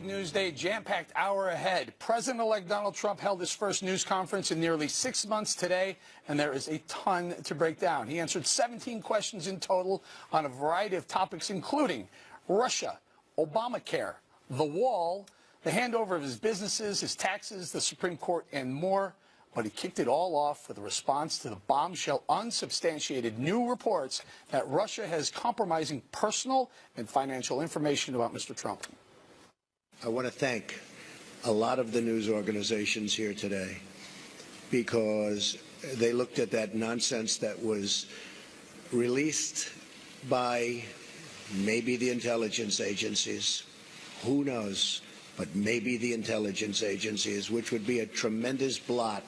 News Day, jam-packed hour ahead. President-elect Donald Trump held his first news conference in nearly 6 months today, and there is a ton to break down. He answered 17 questions in total on a variety of topics, including Russia, Obamacare, the wall, the handover of his businesses, his taxes, the Supreme Court, and more. But he kicked it all off with a response to the bombshell, unsubstantiated new reports that Russia has compromising personal and financial information about Mr. Trump. I want to thank a lot of the news organizations here today because they looked at that nonsense that was released by maybe the intelligence agencies, who knows, but maybe the intelligence agencies, which would be a tremendous blot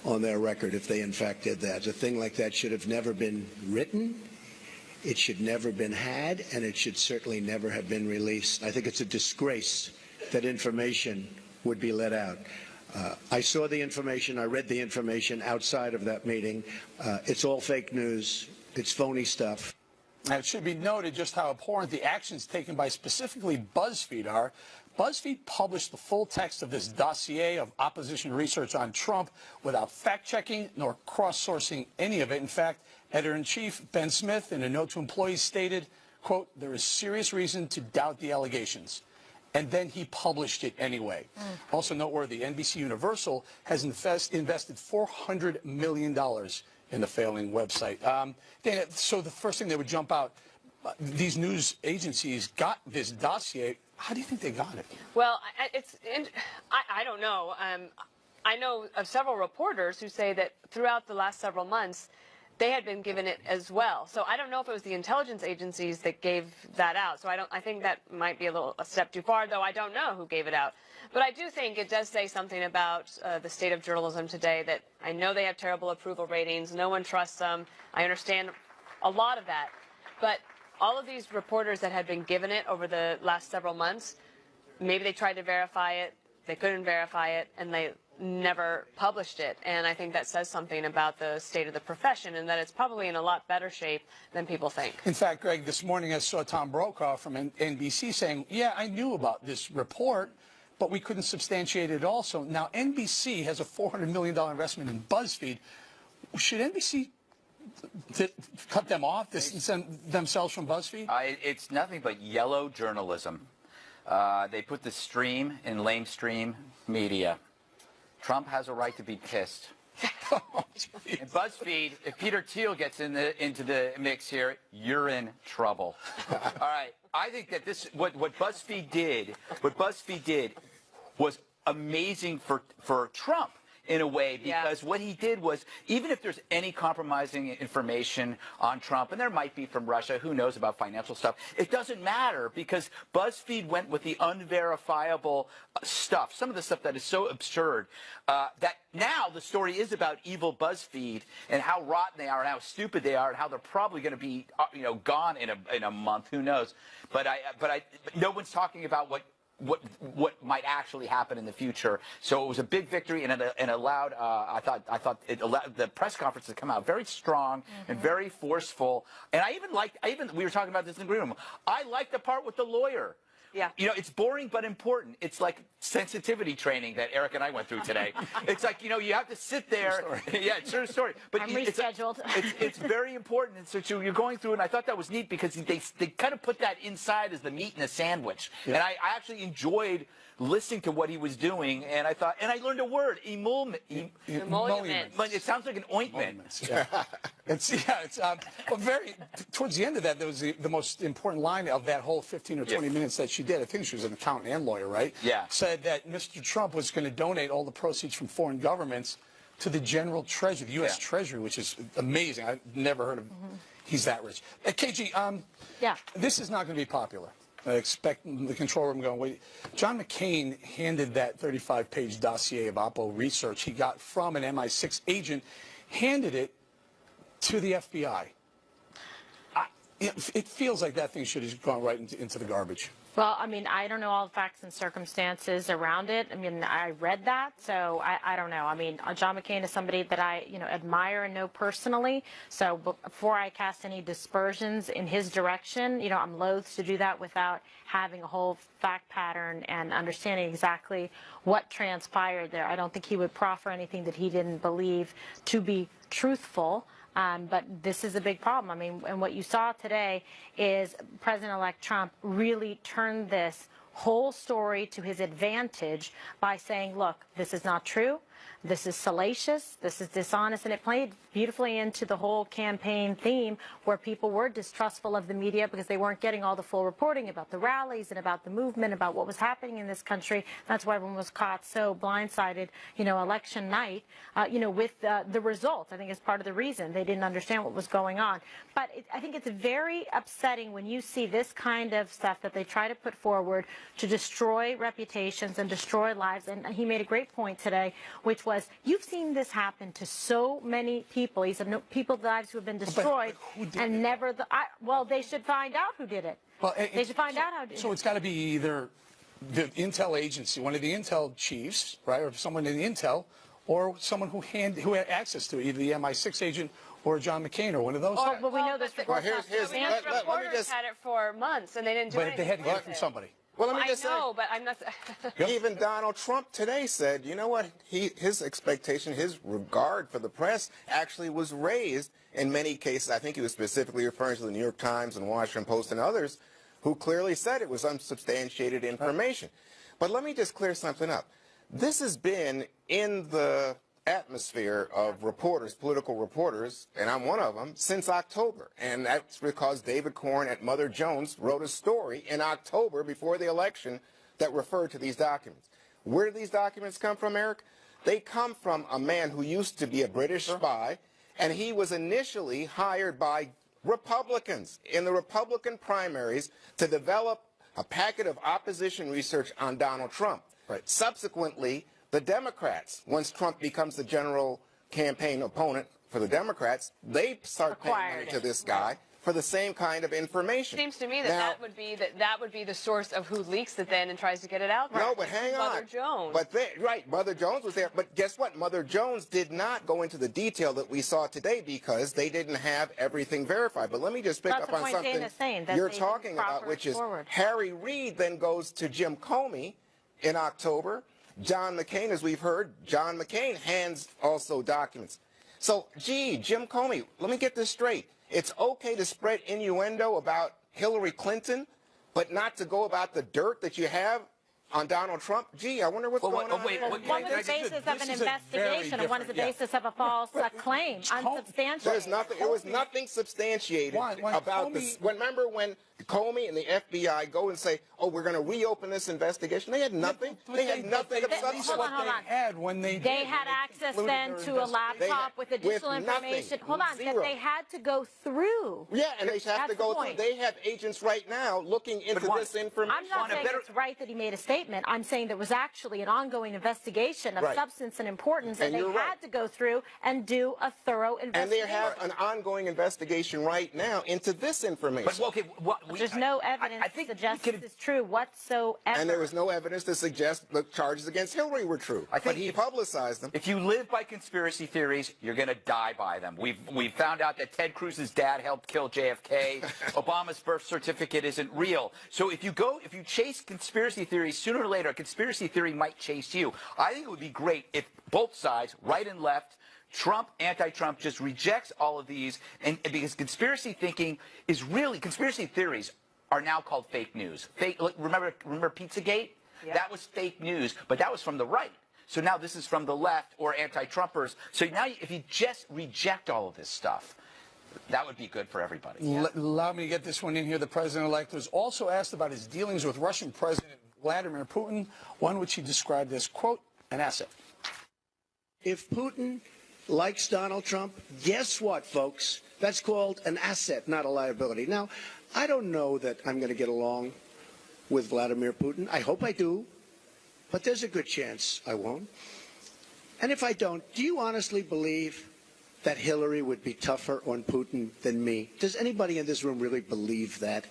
on their record if they in fact did that. A thing like that should have never been written, it should never have been had, and it should certainly never have been released. I think it's a disgrace that information would be let out. I saw the information, I read the information outside of that meeting. It's all fake news, it's phony stuff. And it should be noted just how abhorrent the actions taken by specifically BuzzFeed are. BuzzFeed published the full text of this dossier of opposition research on Trump without fact-checking nor cross-sourcing any of it. In fact, Editor-in-Chief Ben Smith, in a note to employees, stated, quote, "There is serious reason to doubt the allegations." And then he published it anyway. Also noteworthy, NBC Universal has invested $400 million in the failing website. Dana, so the first thing that would jump out, these news agencies got this dossier. How do you think they got it? Well, I don't know. I know of several reporters who say that throughout the last several months, they had been given it as well. So I don't know if it was the intelligence agencies that gave that out. So I think that might be a step too far, though I don't know who gave it out. But I do think it does say something about the state of journalism today, that I know they have terrible approval ratings. No one trusts them. I understand a lot of that. But all of these reporters that had been given it over the last several months, maybe they tried to verify it, they couldn't verify it, and they never published it. And I think that says something about the state of the profession and that it's probably in a lot better shape than people think. In fact, Greg, this morning I saw Tom Brokaw from NBC saying, yeah, I knew about this report, but we couldn't substantiate it also. Now, NBC has a $400 million investment in BuzzFeed. Should NBC cut them off, distance themselves from BuzzFeed? It's nothing but yellow journalism. They put the stream in lamestream media. Trump has a right to be pissed. And BuzzFeed, if Peter Thiel gets into the mix here, you're in trouble. All right, I think that what BuzzFeed did was amazing for Trump in a way, because what he did was, even if there's any compromising information on Trump, and there might be from Russia, who knows about financial stuff, it doesn't matter, because BuzzFeed went with the unverifiable stuff, some of the stuff that is so absurd, that now the story is about evil BuzzFeed and how rotten they are and how stupid they are and how they're probably going to be gone in a month, who knows. But no one's talking about what might actually happen in the future. So it was a big victory, and it allowed. I thought it allowed the press conference to come out very strong and very forceful. And we were talking about this in the green room. I liked the part with the lawyer. Yeah. It's boring but important. It's like sensitivity training that Eric and I went through today. It's like, you have to sit there. Yeah, it's a story. But I'm rescheduled. It's very important. And so you're going through it, and I thought that was neat because they kind of put that inside as the meat in a sandwich. Yeah. And I actually enjoyed listening to what he was doing, and I learned a word, emolument. But it sounds like an ointment. Yeah. It's very towards the end of that, there was the most important line of that whole 15 or 20 minutes that she did. I think she was an accountant and lawyer, right? Yeah. Said that Mr. Trump was going to donate all the proceeds from foreign governments to the General Treasury, the U.S. Treasury, which is amazing. I've never heard of he's that rich. KG, this is not going to be popular. I expect the control room going, wait. John McCain handed that 35-page dossier of Oppo research he got from an MI6 agent, handed it to the FBI. It feels like that thing should have gone right into the garbage. Well, I mean, I don't know all the facts and circumstances around it. I mean, I read that, so I don't know. I mean, John McCain is somebody that I, admire and know personally. So before I cast any dispersions in his direction, I'm loath to do that without having a whole fact pattern and understanding exactly what transpired there. I don't think he would proffer anything that he didn't believe to be truthful. But this is a big problem. I mean, and what you saw today is President-elect Trump really turned this whole story to his advantage by saying, look, this is not true. This is salacious. This is dishonest. And it played beautifully into the whole campaign theme where people were distrustful of the media because they weren't getting all the full reporting about the rallies and about the movement, about what was happening in this country. That's why everyone was caught so blindsided, election night, with the results. I think it's part of the reason they didn't understand what was going on. But I think it's very upsetting when you see this kind of stuff that they try to put forward to destroy reputations and destroy lives. And he made a great point today, which was, you've seen this happen to so many people. He said, no, people's lives who have been destroyed, and never well, they should find out who did it. Well, they should find out how did it. So it's got to be either the intel agency, one of the intel chiefs, right, or someone in the intel, or someone who had access to it, either the MI6 agent or John McCain, or one of those. Or, But we know this report. reporters had it for months, and they didn't do anything. But they had to get it from somebody. Well, let me just I know, but I'm not. Even Donald Trump today said, you know what, his expectation, his regard for the press actually was raised in many cases. I think he was specifically referring to the New York Times and Washington Post and others who clearly said it was unsubstantiated information. But let me just clear something up. This has been in the atmosphere of reporters, political reporters, and I'm one of them, since October. And that's because David Corn at Mother Jones wrote a story in October before the election that referred to these documents. Where did these documents come from, Eric? They come from a man who used to be a British spy, and he was initially hired by Republicans in the Republican primaries to develop a packet of opposition research on Donald Trump. Right. Subsequently, the Democrats, once Trump becomes the general campaign opponent for the Democrats, they start paying money to this guy for the same kind of information. Seems to me that that would be the source of who leaks it then and tries to get it out. No, but hang on. Mother Jones. But Mother Jones was there. But guess what? Mother Jones did not go into the detail that we saw today because they didn't have everything verified. But let me just pick up on something you're talking about, which is Harry Reid then goes to Jim Comey in October. John McCain, as we've heard, John McCain hands also documents. So, gee, Jim Comey, let me get this straight. It's okay to spread innuendo about Hillary Clinton, but not to go about the dirt that you have on Donald Trump? Gee, I wonder what's going on. One is the basis of an investigation, and one is the basis of a false claim, unsubstantiated. There's nothing. There was nothing substantiated about this. Remember when Comey and the FBI go and say, "Oh, we're going to reopen this investigation"? They had nothing. They had nothing of substance. Hold on. They had access then to a laptop with additional information. Hold on, that they had to go through. Yeah, and they have to go through. They have agents right now looking into this information. I'm not saying it's right that he made a statement. I'm saying there was actually an ongoing investigation of substance and importance, and they had to go through and do a thorough investigation. And they have an ongoing investigation right now into this information. But, okay, there's no evidence to suggest this is true whatsoever. And there was no evidence to suggest the charges against Hillary were true. But he publicized them. If you live by conspiracy theories, you're going to die by them. We've found out that Ted Cruz's dad helped kill JFK. Obama's birth certificate isn't real. So if you chase conspiracy theories, sooner or later, a conspiracy theory might chase you. I think it would be great if both sides, right and left, Trump, anti-Trump, just rejects all of these, and because conspiracy thinking is really, conspiracy theories are now called fake news. Remember Pizzagate? Yeah. That was fake news, but that was from the right. So now this is from the left or anti-Trumpers. So now if you just reject all of this stuff, that would be good for everybody. Yeah. Allow me to get this one in here. The president-elect was also asked about his dealings with Russian President Vladimir Putin, one which he described as, quote, an asset. If Putin likes Donald Trump, guess what, folks? That's called an asset, not a liability. Now, I don't know that I'm going to get along with Vladimir Putin. I hope I do, but there's a good chance I won't. And if I don't, do you honestly believe that Hillary would be tougher on Putin than me? Does anybody in this room really believe that?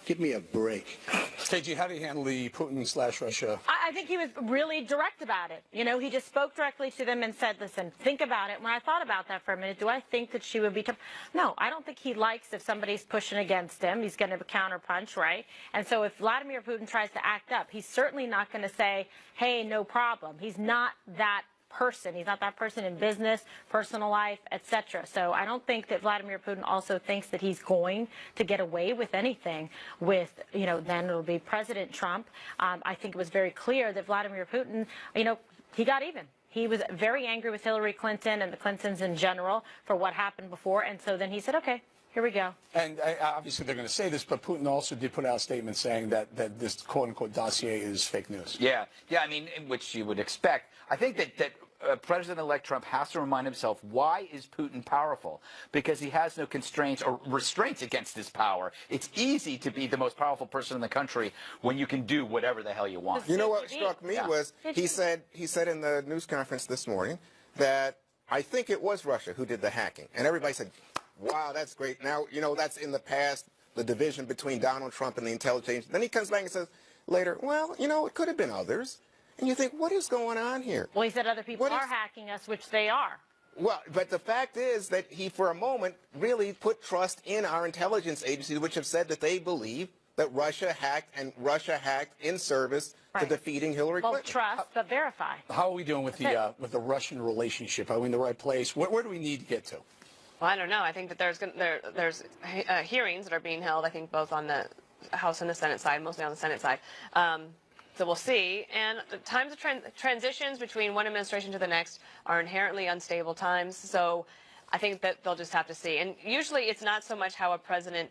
Give me a break. KG, how do you handle the Putin/Russia? I think he was really direct about it. You know, he just spoke directly to them and said, listen, think about it. When I thought about that for a minute, do I think that she would be tough? No, I don't think he likes if somebody's pushing against him. He's going to counterpunch, right? And so if Vladimir Putin tries to act up, he's certainly not going to say, hey, no problem. He's not that person. He's not that person in business, personal life, etc. So I don't think that Vladimir Putin also thinks that he's going to get away with anything with, you know, then it'll be President Trump. I think it was very clear that Vladimir Putin, you know, he got even. He was very angry with Hillary Clinton and the Clintons in general for what happened before. And so then he said, okay, here we go. And obviously they're going to say this, but Putin also did put out a statement saying that this quote-unquote dossier is fake news. Yeah, I mean, which you would expect. I think that President-elect Trump has to remind himself, why is Putin powerful? Because he has no constraints or restraints against his power. It's easy to be the most powerful person in the country when you can do whatever the hell you want. You know what struck me was he said in the news conference this morning that I think it was Russia who did the hacking. And everybody said, wow, that's great. Now, you know, that's in the past, the division between Donald Trump and the intelligence. Then he comes back and says later, well, you know, it could have been others. And you think, what is going on here? Well, he said other people are hacking us, which they are. Well, but the fact is that he, for a moment, really put trust in our intelligence agencies, which have said that they believe that Russia hacked in service to defeating Hillary Clinton. Well, trust, but verify. How are we doing with the Russian relationship? Are we in the right place? Where do we need to get to? Well, I don't know. I think that there's hearings that are being held, I think, both on the House and the Senate side, mostly on the Senate side. So we'll see. And the times of transitions between one administration to the next are inherently unstable times. So I think that they'll just have to see. And usually it's not so much how a president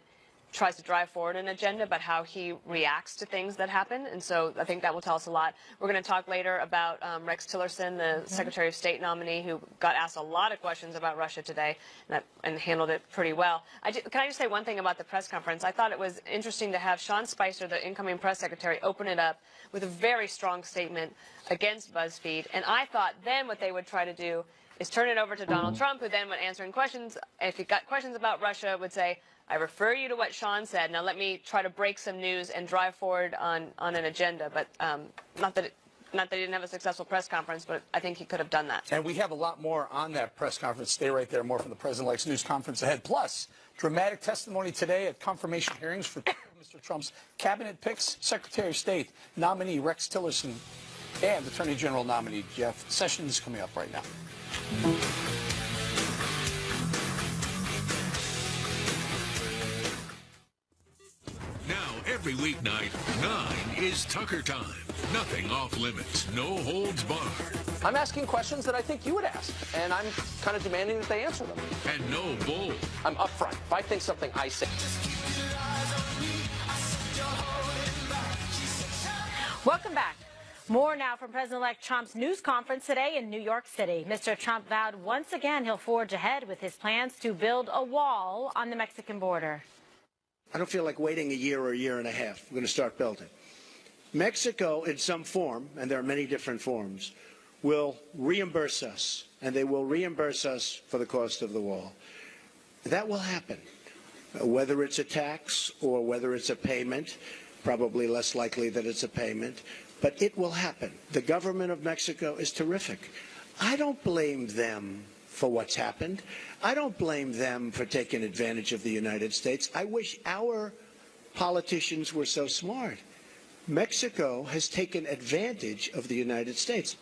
tries to drive forward an agenda, but how he reacts to things that happen. And so I think that will tell us a lot. We're going to talk later about Rex Tillerson, the Secretary of State nominee, who got asked a lot of questions about Russia today and handled it pretty well. Can I just say one thing about the press conference? I thought it was interesting to have Sean Spicer, the incoming press secretary, open it up with a very strong statement against BuzzFeed. And I thought then what they would try to do is turn it over to Donald Trump, who then, when answering questions, if he got questions about Russia, would say, I refer you to what Sean said. Now let me try to break some news and drive forward on an agenda. But not that he didn't have a successful press conference, but I think he could have done that. And we have a lot more on that press conference. Stay right there. More from the President-elect's news conference ahead. Plus, dramatic testimony today at confirmation hearings for Mr. Trump's cabinet picks, Secretary of State nominee Rex Tillerson, and Attorney General nominee Jeff Sessions coming up right now. Every weeknight, 9 is Tucker time. Nothing off limits, no holds barred. I'm asking questions that I think you would ask, and I'm kind of demanding that they answer them. And no bull. I'm upfront. If I think something, I say. Welcome back. More now from President-elect Trump's news conference today in New York City. Mr. Trump vowed once again he'll forge ahead with his plans to build a wall on the Mexican border. I don't feel like waiting a year or a year and a half. We're going to start building. Mexico, in some form, and there are many different forms, will reimburse us, and they will reimburse us for the cost of the wall. That will happen, whether it's a tax or whether it's a payment, probably less likely that it's a payment, but it will happen. The government of Mexico is terrific. I don't blame them for what's happened. I don't blame them for taking advantage of the United States. I wish our politicians were so smart. Mexico has taken advantage of the United States.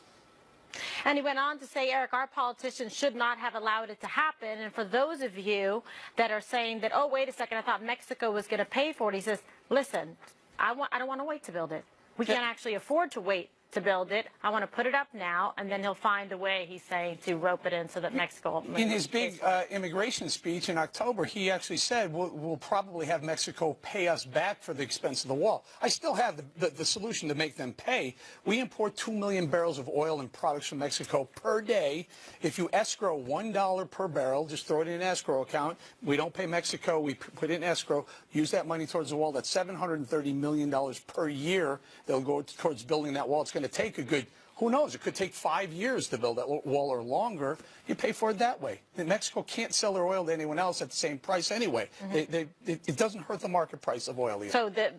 And he went on to say, Eric, our politicians should not have allowed it to happen. And for those of you that are saying that, oh, wait a second, I thought Mexico was going to pay for it, he says, listen, I don't want to wait to build it. We can't actually afford to wait to build it. I want to put it up now, and then he'll find a way, he's saying, to rope it in so that Mexico... In his big immigration speech in October, he actually said, we'll probably have Mexico pay us back for the expense of the wall. I still have the solution to make them pay. We import 2 million barrels of oil and products from Mexico per day. If you escrow $1 per barrel, just throw it in an escrow account. We don't pay Mexico. We put it in escrow. Use that money towards the wall. That's $730 million per year. They'll go towards building that wall. It's going going to take a good, who knows, it could take 5 years to build that wall or longer. You pay for it that way. And Mexico can't sell their oil to anyone else at the same price anyway. It doesn't hurt the market price of oil either. So the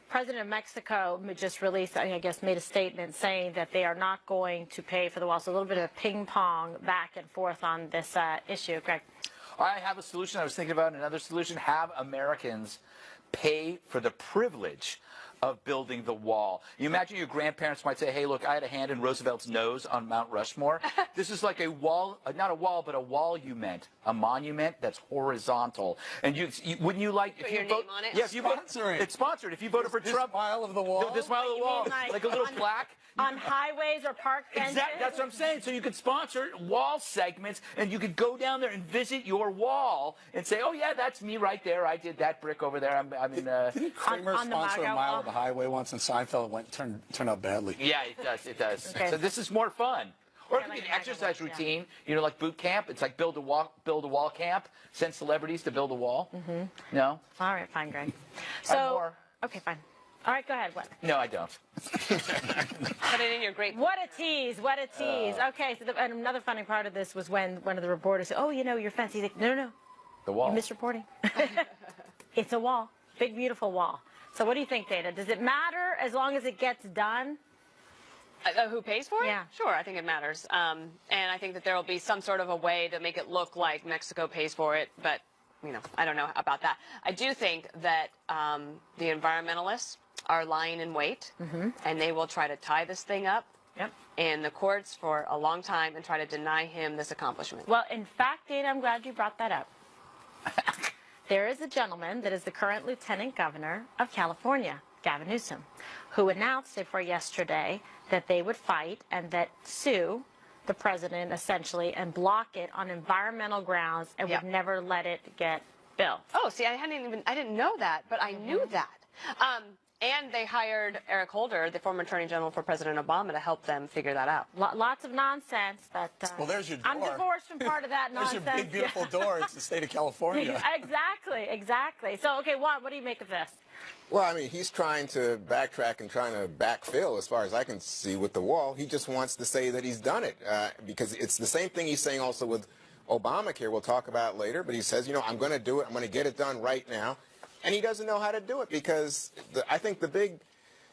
President of Mexico just released, I guess, made a statement saying that they are not going to pay for the wall. So a little bit of ping pong back and forth on this issue. Greg. I have a solution. I was thinking about another solution. Have Americans pay for the privilege of building the wall. You imagine your grandparents might say, hey, look, I had a hand in Roosevelt's nose on Mount Rushmore. This is like a wall, not a wall, but a wall-you-ment, a monument that's horizontal. And wouldn't you like, Put if your you vote, name on it? yeah, if you vote, Sponsor it. it's sponsored. If you voted for Trump, This mile of the wall? this mile of the You wall, mean like a little plaque. On highways or park benches? Exactly, that's what I'm saying. So you could sponsor wall segments, and you could go down there and visit your wall and say, "Oh yeah, that's me right there. I did that brick over there." Didn't Kramer on the sponsor a Mago mile wall? of the highway once in Seinfeld? Turned out badly. Yeah, it does. It does. Okay. So this is more fun. Or it Yeah, could be like an a exercise Mago wall, routine. You know, like boot camp. It's like build a wall camp. Send celebrities to build a wall. No. All right, fine, Greg. I have more. Okay, fine. All right, go ahead. What? No, I don't. Put it in your great. What a tease! What a tease! Okay, so and another funny part of this was when one of the reporters said, "Oh, you know, your fence." He's like, "No, no, The wall. you're misreporting. It's a wall, big, beautiful wall." So, what do you think, Dana? Does it matter as long as it gets done? Who pays for it? Yeah. Sure, I think it matters. And I think that there will be some sort of a way to make it look like Mexico pays for it, but, you know, I don't know about that. I do think that the environmentalists are lying in wait, and they will try to tie this thing up in the courts for a long time and try to deny him this accomplishment. Well, in fact, Dana, I'm glad you brought that up. There is a gentleman that is the current Lieutenant Governor of California, Gavin Newsom, who announced it for yesterday that they would fight and that sue the president essentially and block it on environmental grounds and would never let it get built. Oh, see, I didn't know that, but I knew that. And they hired Eric Holder, the former Attorney General for President Obama, to help them figure that out. Lots of nonsense, but Well, there's your door. I'm divorced from part of that There's nonsense. your big, beautiful door. It's the state of California. Exactly, exactly. So, okay, Juan, what do you make of this? Well, I mean, he's trying to backtrack and trying to backfill, as far as I can see, with the wall. He just wants to say that he's done it, because it's the same thing he's saying also with Obamacare. We'll talk about it later, but he says, you know, I'm going to do it. I'm going to get it done right now. And he doesn't know how to do it because I think the big,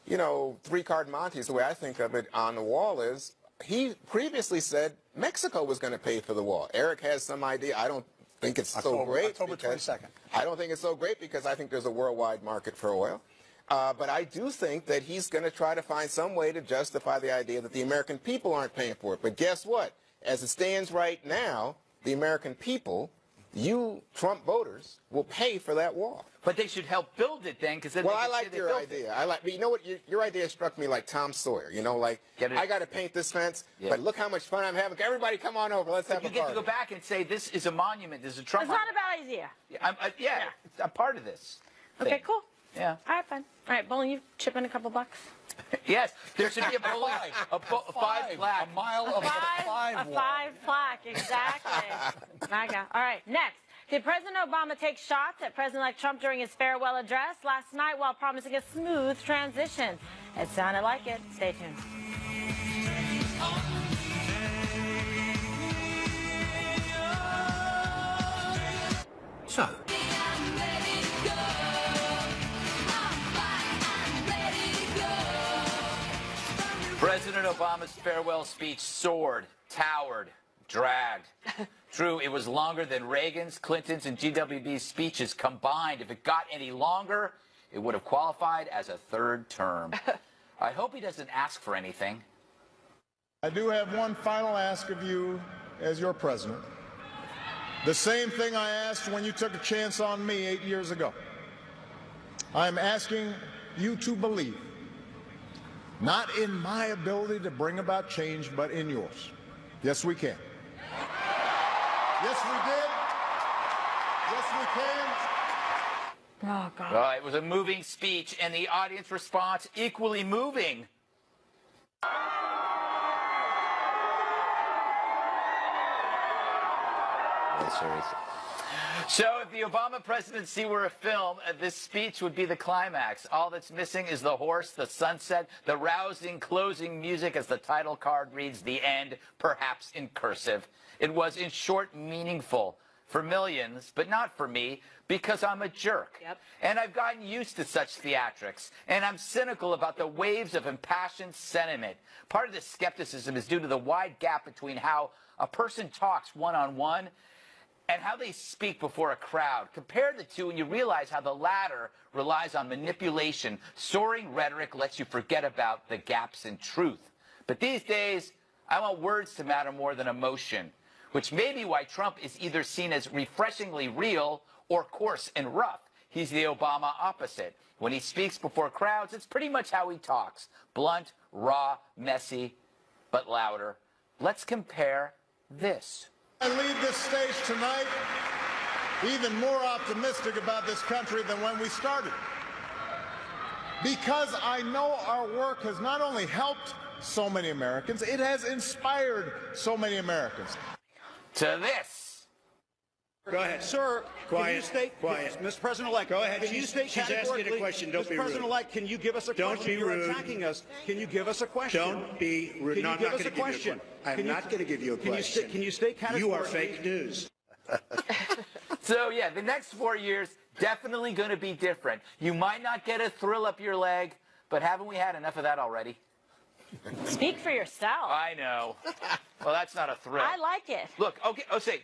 you know, three-card Monty is the way I think of it on the wall is he previously said Mexico was going to pay for the wall. Eric has some idea. I don't think it's so great. October 22nd. I don't think it's so great because I think there's a worldwide market for oil. But I do think that he's going to try to find some way to justify the idea that the American people aren't paying for it. But guess what? As it stands right now, the American people, you Trump voters, will pay for that wall. But they should help build it then, because then Well, they I can say like they your built idea. But you know what? Your idea struck me like Tom Sawyer. You know, like, I got to paint this fence, but look how much fun I'm having. Everybody come on over. Let's have a party. You get to go back and say, this is a monument. This is a Trump It's not a bad idea. Yeah, I'm part of this. Okay, thing. cool. Yeah. All right, fine. All right, Bolling, you chip in a couple bucks. Yes, there should be a bowling, five plaque. A mile of the five A wall. 5 plaque, exactly. MAGA. All right, next. Did President Obama take shots at President-elect Trump during his farewell address last night while promising a smooth transition? It sounded like it. Stay tuned. So, President Obama's farewell speech soared, towered, dragged. True, it was longer than Reagan's, Clinton's, and GWB's speeches combined. If it got any longer, it would have qualified as a third term. I hope he doesn't ask for anything. I do have one final ask of you as your president. The same thing I asked when you took a chance on me 8 years ago. I'm asking you to believe, not in my ability to bring about change, but in yours. Yes, we can. Yes, we did. Yes, we can. Oh, God. It was a moving speech, and the audience response equally moving. Really serious. So if the Obama presidency were a film, this speech would be the climax. All that's missing is the horse, the sunset, the rousing closing music as the title card reads the end, perhaps in cursive. It was, in short, meaningful for millions, but not for me, because I'm a jerk. Yep. And I've gotten used to such theatrics, and I'm cynical about the waves of impassioned sentiment. Part of this skepticism is due to the wide gap between how a person talks one-on-one and how they speak before a crowd. Compare the two and you realize how the latter relies on manipulation. Soaring rhetoric lets you forget about the gaps in truth. But these days, I want words to matter more than emotion, which may be why Trump is either seen as refreshingly real or coarse and rough. He's the Obama opposite. When he speaks before crowds, it's pretty much how he talks. Blunt, raw, messy, but louder. Let's compare this. I leave this stage tonight even more optimistic about this country than when we started. Because I know our work has not only helped so many Americans, it has inspired so many Americans. To this. Go ahead. Sir, Quiet. can you state, Quiet. Mr. President-elect, Go ahead. Can you state She's asking a categorically, question. Don't Mr. be rude. President-elect, can you give us a Don't question? be You're rude. attacking us. Can you give us a question? Don't be rude. Can No, you I'm give not us going to a give you a question? question. I'm not going to give you a question. Can you state categorically? You are fake news. So, yeah, the next 4 years, definitely going to be different. You might not get a thrill up your leg, but haven't we had enough of that already? Speak for yourself. I know. Well, that's not a thrill. I like it. Look, okay, I'll say,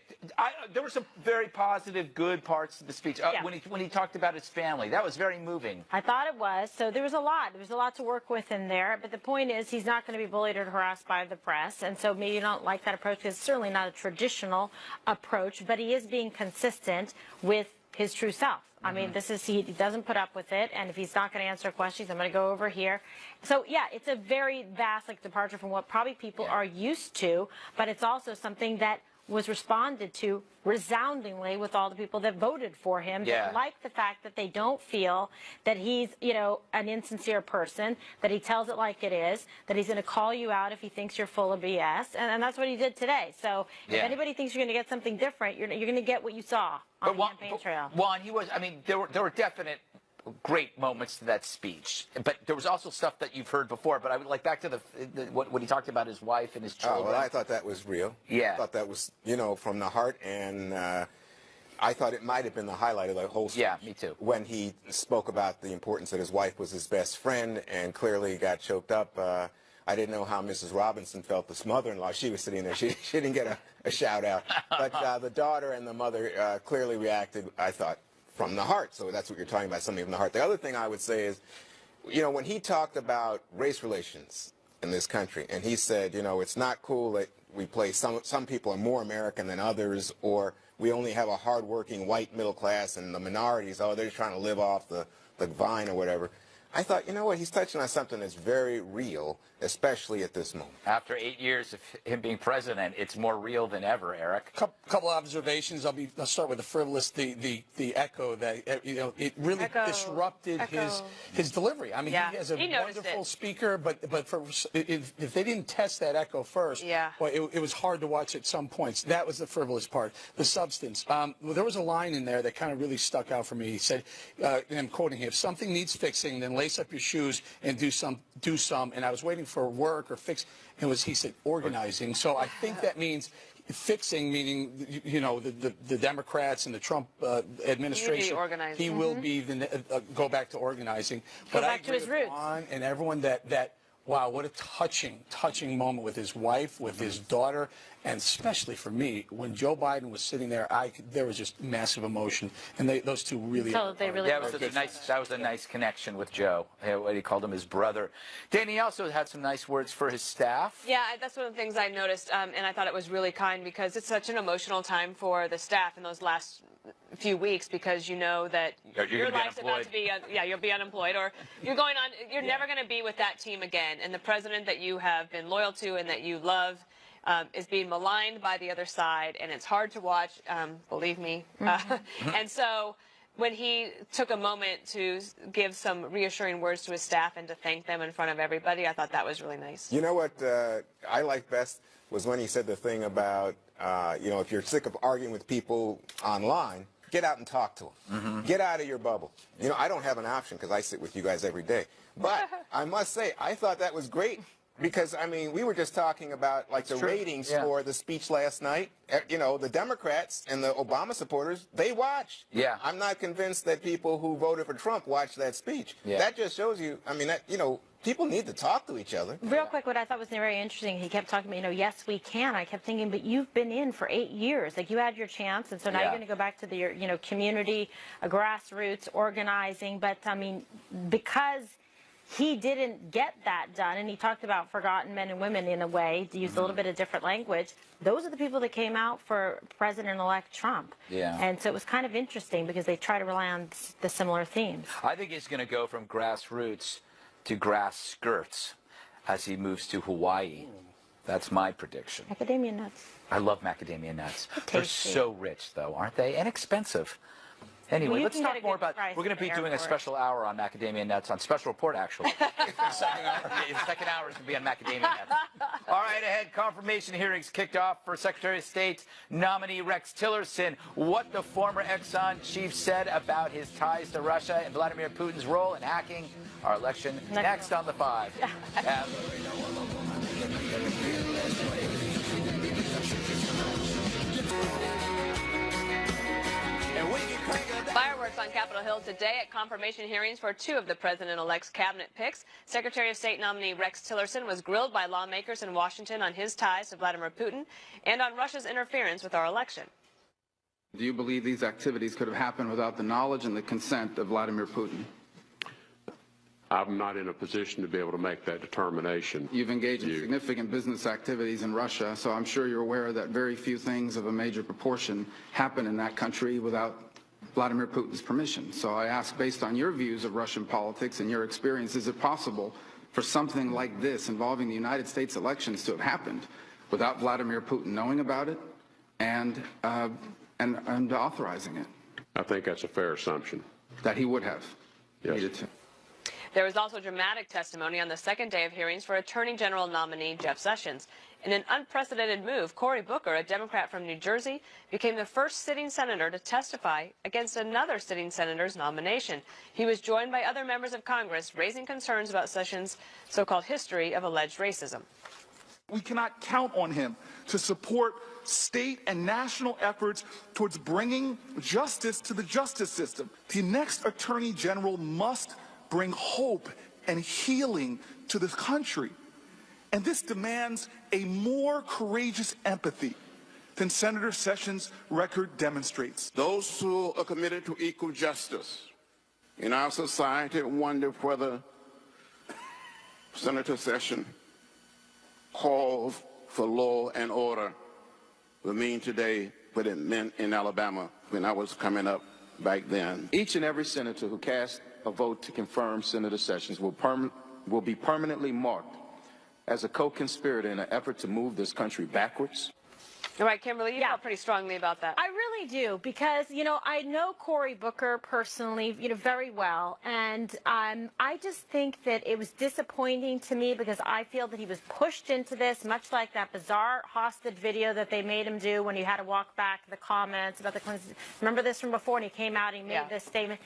there were some very positive, good parts of the speech. Yeah. When he talked about his family, that was very moving. I thought it was. So there was a lot. There was a lot to work with in there. But the point is, he's not going to be bullied or harassed by the press. And so maybe you don't like that approach because it's certainly not a traditional approach. But he is being consistent with his true self. I mean, he doesn't put up with it, and if he's not going to answer questions, I'm going to go over here. So, yeah, it's a very vast departure from what probably people are used to, but it's also something that was responded to resoundingly with all the people that voted for him that like the fact that they don't feel that he's, an insincere person, that he tells it like it is, that he's going to call you out if he thinks you're full of BS, and that's what he did today. So if anybody thinks you're going to get something different, you're going to get what you saw on the campaign trail. Juan, there were definite great moments to that speech, but there was also stuff that you've heard before. But I would like back to what he talked about his wife and his children. Oh, well, I thought that was real. Yeah, I thought that was from the heart, and I thought it might have been the highlight of the whole speech. Yeah, me too. When he spoke about the importance that his wife was his best friend, and clearly got choked up. I didn't know how Mrs. Robinson felt, the mother-in-law. She was sitting there. She didn't get a shout out, but the daughter and the mother clearly reacted, I thought, from the heart. So that's what you're talking about, something from the heart. The other thing I would say is, when he talked about race relations in this country, and he said, it's not cool that we play some people are more American than others, or we only have a hardworking white middle class, and the minorities, they're just trying to live off the vine or whatever. I thought, he's touching on something that's very real, especially at this moment. After 8 years of him being president, it's more real than ever, Eric. Couple observations. I'll start with the frivolous, the echo that it really disrupted his delivery. I mean, he has a wonderful speaker, but if they didn't test that echo first, well, it was hard to watch at some points. That was the frivolous part. The substance. There was a line in there that kind of really stuck out for me. He said, and I'm quoting him, "If something needs fixing, then lace up your shoes and do some." And I was waiting for work or fix. He said organizing. So I think that means fixing, meaning the Democrats and the Trump administration. He will be go back to organizing. Go back to his roots. And everyone that wow, what a touching moment with his wife, with his daughter, and especially for me, when Joe Biden was sitting there, there was just massive emotion, and those two really. That was a nice connection with Joe. He called him his brother. Danny also had some nice words for his staff. Yeah, that's one of the things I noticed, and I thought it was really kind because it's such an emotional time for the staff in those last few weeks, because you know that your life's about to be you'll be unemployed, or you're never going to be with that team again, and the president that you have been loyal to and that you love is being maligned by the other side, and it's hard to watch, believe me. And so when he took a moment to give some reassuring words to his staff and to thank them in front of everybody, I thought that was really nice. You know what I liked best was when he said the thing about, if you're sick of arguing with people online, get out and talk to them. Get out of your bubble. You know, I don't have an option because I sit with you guys every day. But I must say, I thought that was great. Because, I mean, we were just talking about, like, the ratings for the speech last night. You know, the Democrats and the Obama supporters, they watched. Yeah. I'm not convinced that people who voted for Trump watched that speech. Yeah. That just shows you, I mean, that, you know, people need to talk to each other. Real quick, what I thought was very interesting, he kept talking about, you know, yes, we can. I kept thinking, but you've been in for 8 years. Like, you had your chance, and so now you're going to go back to the, you know, community, grassroots, organizing. But, I mean, because he didn't get that done, and he talked about forgotten men and women in a way, to use a little bit of different language. Those are the people that came out for President-elect Trump. Yeah. And so it was kind of interesting because they try to rely on the similar themes. I think he's going to go from grassroots to grass skirts as he moves to Hawaii. That's my prediction. Macadamia nuts. I love macadamia nuts. They're Tasty. so rich, though, aren't they? And expensive. Anyway, Well, you let's can get talk a more good about. price We're going to at be the doing a airport. special hour on macadamia nuts, on special report, actually. The second hour is going to be on macadamia nuts. All right, ahead. Confirmation hearings kicked off for Secretary of State nominee Rex Tillerson. What the former Exxon chief said about his ties to Russia and Vladimir Putin's role in hacking our election. Next on the 5. Fireworks on Capitol Hill today at confirmation hearings for 2 of the president-elect's cabinet picks. Secretary of State nominee Rex Tillerson was grilled by lawmakers in Washington on his ties to Vladimir Putin and on Russia's interference with our election. Do you believe these activities could have happened without the knowledge and the consent of Vladimir Putin? I'm not in a position to be able to make that determination. You've engaged in significant business activities in Russia, so I'm sure you're aware that very few things of a major proportion happen in that country without Vladimir Putin's permission. So I ask, based on your views of Russian politics and your experience, is it possible for something like this involving the United States elections to have happened without Vladimir Putin knowing about it and authorizing it? I think that's a fair assumption. That he would have needed to. There was also dramatic testimony on the second day of hearings for Attorney General nominee Jeff Sessions. In an unprecedented move, Cory Booker, a Democrat from New Jersey, became the first sitting senator to testify against another sitting senator's nomination. He was joined by other members of Congress raising concerns about Sessions' so-called history of alleged racism. We cannot count on him to support state and national efforts towards bringing justice to the justice system. The next Attorney General must bring hope and healing to this country. And this demands a more courageous empathy than Senator Sessions' record demonstrates. Those who are committed to equal justice in our society wonder whether Senator Sessions' calls for law and order will mean today what it meant in Alabama when I was coming up back then. Each and every senator who cast a vote to confirm Senator Sessions will be permanently marked as a co-conspirator in an effort to move this country backwards. All right, Kimberly, you felt pretty strongly about that. I really do, because, you know, I know Cory Booker personally, you know, very well, and I just think that it was disappointing to me because I feel that he was pushed into this, much like that bizarre hostage video that they made him do when he had to walk back the comments about the Clintons. Remember this from before, and he came out and he made this statement.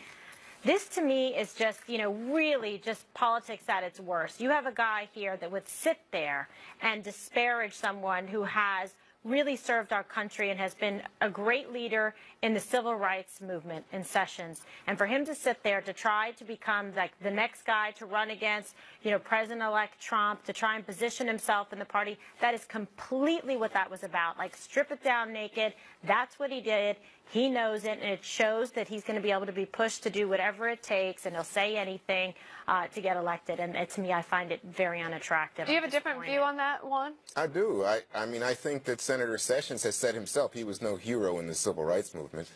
This, to me, is just, you know, really just politics at its worst. You have a guy here that would sit there and disparage someone who has really served our country and has been a great leader in the civil rights movement in Sessions. And for him to sit there to try to become like the next guy to run against, you know, President-elect Trump, to try and position himself in the party, that is completely what that was about. Like, strip it down naked. That's what he did. He knows it, and it shows that he's going to be able to be pushed to do whatever it takes, and he'll say anything to get elected. And to me, I find it very unattractive. Do you have a different view on that, Juan? I do. I mean, I think that Senator Sessions has said himself he was no hero in the civil rights movement.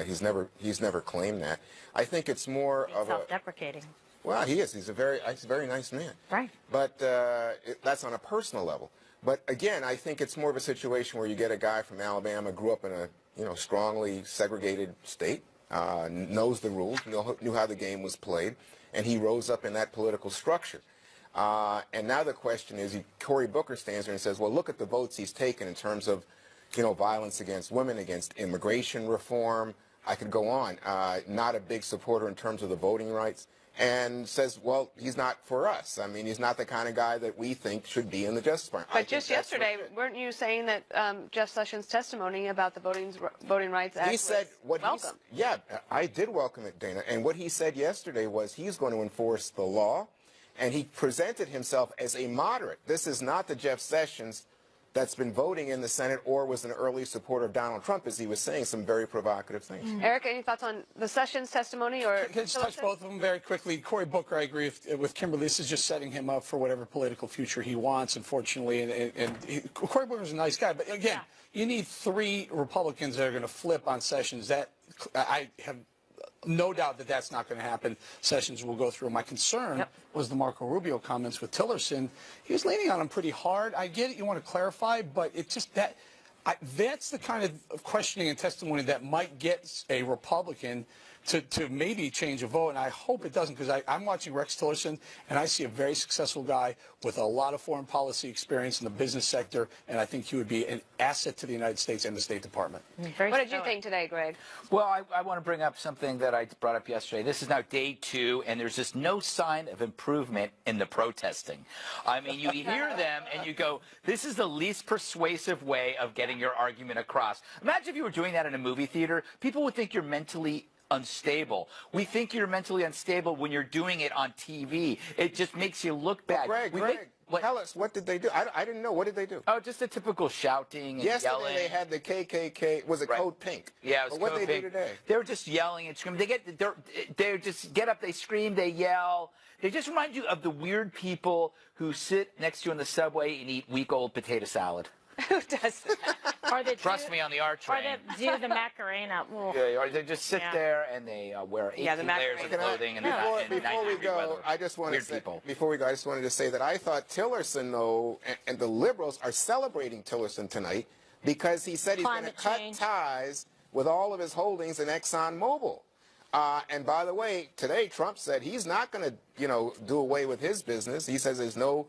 He's never claimed that. I think it's more of self-deprecating. Well, he is. He's a very nice man. Right. But that's on a personal level. But again, I think it's more of a situation where you get a guy from Alabama, grew up in a strongly segregated state, knows the rules, knew how the game was played, and he rose up in that political structure. And now the question is, Cory Booker stands there and says, well, look at the votes he's taken in terms of, violence against women, against immigration reform, I could go on, not a big supporter in terms of the voting rights, and says, well, he's not for us. I mean, he's not the kind of guy that we think should be in the Justice Department. But just yesterday, weren't you saying that Jeff Sessions' testimony about the Voting Rights Act he said was what welcome? Yeah, I did welcome it, Dana. And what he said yesterday was he's going to enforce the law, and he presented himself as a moderate. This is not the Jeff Sessions that's been voting in the Senate or was an early supporter of Donald Trump, as he was saying some very provocative things. Eric, any thoughts on the Sessions testimony? Or can I just touch both of them very quickly? Cory Booker, I agree with Kimberly. This is just setting him up for whatever political future he wants, unfortunately. Cory Booker's a nice guy, but again, you need 3 Republicans that are going to flip on Sessions. That I have no doubt that that's not going to happen. Sessions will go through. My concern was the Marco Rubio comments with Tillerson. He was leaning on him pretty hard. I get it. You want to clarify, but it's just that that's the kind of questioning and testimony that might get a Republican to maybe change a vote, and I hope it doesn't, because I'm watching Rex Tillerson, and I see a very successful guy with a lot of foreign policy experience in the business sector, and I think he would be an asset to the United States and the State Department. What did you think today, Greg? Well, I want to bring up something that I brought up yesterday. This is now day 2, and there's just no sign of improvement in the protesting. I mean, you hear them, and you go, this is the least persuasive way of getting your argument across. Imagine if you were doing that in a movie theater. People would think you're mentally unstable. We think you're mentally unstable when you're doing it on TV. It just makes you look bad. Greg, tell us, what did they do? I didn't know. What did they do? Oh, just the typical shouting and yesterday yelling. They had the KKK. Was it Code Pink? Yeah, it was what Code they Pink. do today? They were just yelling and screaming. They just get up, they scream, they yell. They just remind you of the weird people who sit next to you on the subway and eat week-old potato salad. Who does that? Or they Trust me on the R train. Or they do the Macarena. Or they just sit there and they wear 18 layers of clothing. Before we go, I just want to say, I just wanted to say that I thought Tillerson, though, and the liberals are celebrating Tillerson tonight because he said he's going to cut ties with all of his holdings in ExxonMobil. And by the way, today Trump said he's not going to, do away with his business. He says there's no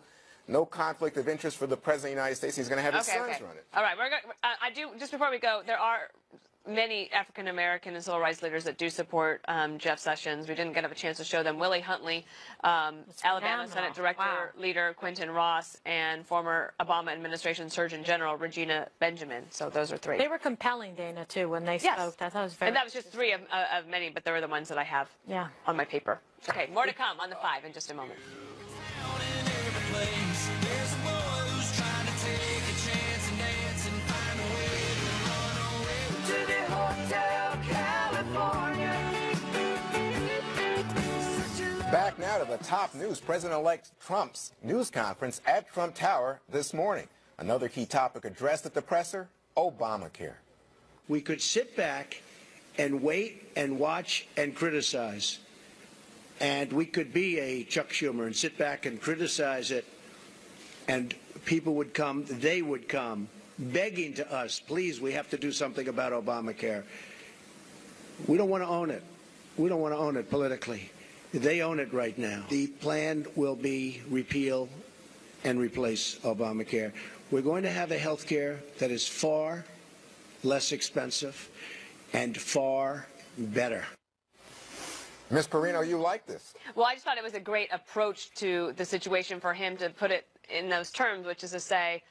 conflict of interest for the President of the United States. He's going to have his sons run it. All right. I do, just before we go, there are many African-American and civil rights leaders that do support Jeff Sessions. We didn't get a chance to show them. Willie Huntley, Alabama Senate Director Leader Quentin Ross, and former Obama administration Surgeon General Regina Benjamin. So those are 3. They were compelling, Dana, too, when they spoke. I thought it was very. And that was just 3 of many, but they were the ones that I have on my paper. Okay, more to come on the 5 in just a moment. There's a boy who's trying to take a chance and dance and find a way to run away to the Hotel California. Back now to the top news. President-elect Trump's news conference at Trump Tower this morning. Another key topic addressed at the presser, Obamacare. We could sit back and wait and watch and criticize. And we could be a Chuck Schumer and sit back and criticize it, and people would come, they would come, begging to us, please, we have to do something about Obamacare. We don't want to own it. We don't want to own it politically. They own it right now. The plan will be repeal and replace Obamacare. We're going to have a health care that is far less expensive and far better. Ms. Perino, you like this? Well, I just thought it was a great approach to the situation for him to put it in those terms, which is to say,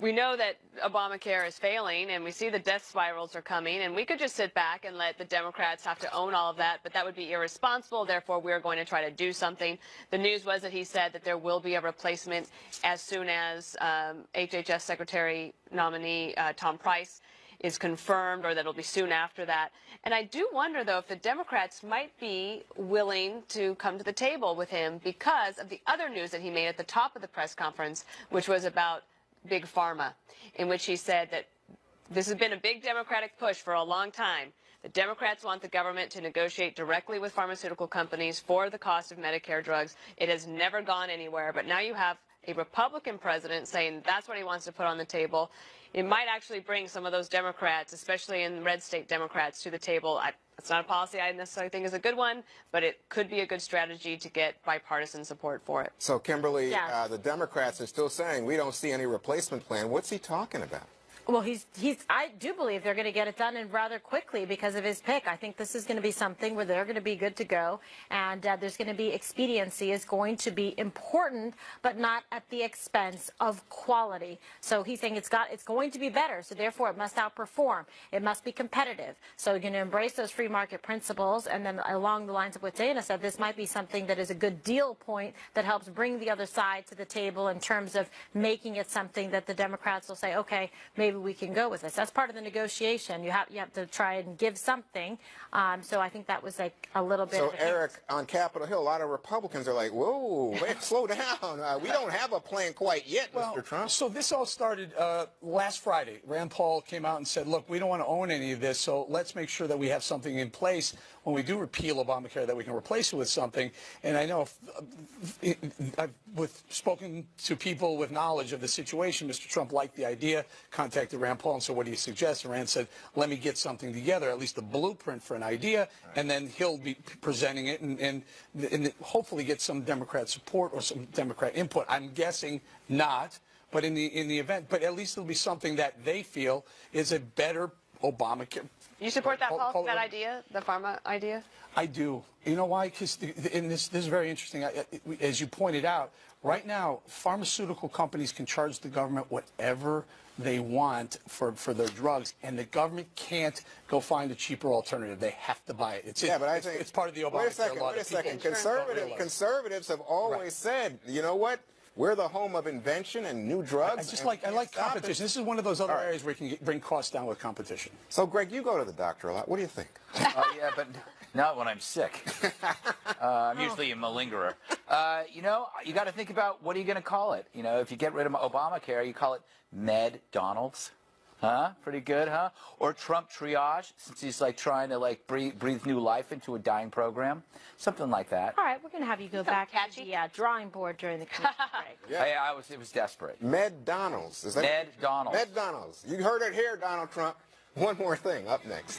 we know that Obamacare is failing, and we see the death spirals are coming, and we could just sit back and let the Democrats have to own all of that, but that would be irresponsible. Therefore, we're going to try to do something. The news was that he said that there will be a replacement as soon as HHS Secretary nominee Tom Price is confirmed, or that it'll be soon after that. And I do wonder, though, if the Democrats might be willing to come to the table with him because of the other news that he made at the top of the press conference, which was about Big Pharma, in which he said that this has been a big Democratic push for a long time. The Democrats want the government to negotiate directly with pharmaceutical companies for the cost of Medicare drugs. It has never gone anywhere, but now you have a Republican president saying that's what he wants to put on the table. It might actually bring some of those Democrats, especially in red state Democrats, to the table. It's not a policy I necessarily think is a good one, but it could be a good strategy to get bipartisan support for it. So, Kimberly, the Democrats are still saying we don't see any replacement plan. What's he talking about? Well, I do believe they're going to get it done and rather quickly because of his pick. I think this is going to be something where they're going to be good to go, and there's going to be expediency is going to be important, but not at the expense of quality. So he's saying it's going to be better, so therefore it must outperform. It must be competitive. So you're going to embrace those free market principles, and then along the lines of what Dana said, this might be something that is a good deal point that helps bring the other side to the table in terms of making it something that the Democrats will say, okay, maybe we can go with this. That's part of the negotiation. You have to try and give something. So I think that was like a little bit. So of a Eric, on Capitol Hill, a lot of Republicans are like, "Whoa, wait, slow down. We don't have a plan quite yet, Mr. Trump." So this all started last Friday. Rand Paul came out and said, "Look, we don't want to own any of this, so let's make sure that we have something in place when we do repeal Obamacare that we can replace it with something." And I know I've spoken to people with knowledge of the situation. Mr. Trump liked the idea, contacted Rand Paul and said, "What do you suggest?" And Rand said, "Let me get something together, at least a blueprint for an idea, and then he'll be presenting it and hopefully get some Democrat support or some Democrat input." I'm guessing not, but in the event, but at least it'll be something that they feel is a better Obamacare. You support that idea, the pharma idea? I do. You know why? Because this is very interesting. As you pointed out, right now, pharmaceutical companies can charge the government whatever they want for their drugs, and the government can't go find a cheaper alternative. They have to buy it. I think it's part of the Obamacare law. Wait a second. Conservatives have always said, you know what? We're the home of invention and new drugs. I like competition. This is one of those other areas where you can bring costs down with competition. So, Greg, you go to the doctor a lot. What do you think? Yeah, but not when I'm sick. I'm usually a malingerer. You know, you got to think about what are you going to call it. You know, if you get rid of Obamacare, you call it McDonald's. Huh? Pretty good, huh? Or Trump triage, since he's like trying to like breathe new life into a dying program. Something like that. All right, we're going to have you go back to the drawing board during the commercial break. Yeah. It was desperate. McDonald's. McDonald's. McDonald's. You heard it here, Donald Trump. One more thing up next.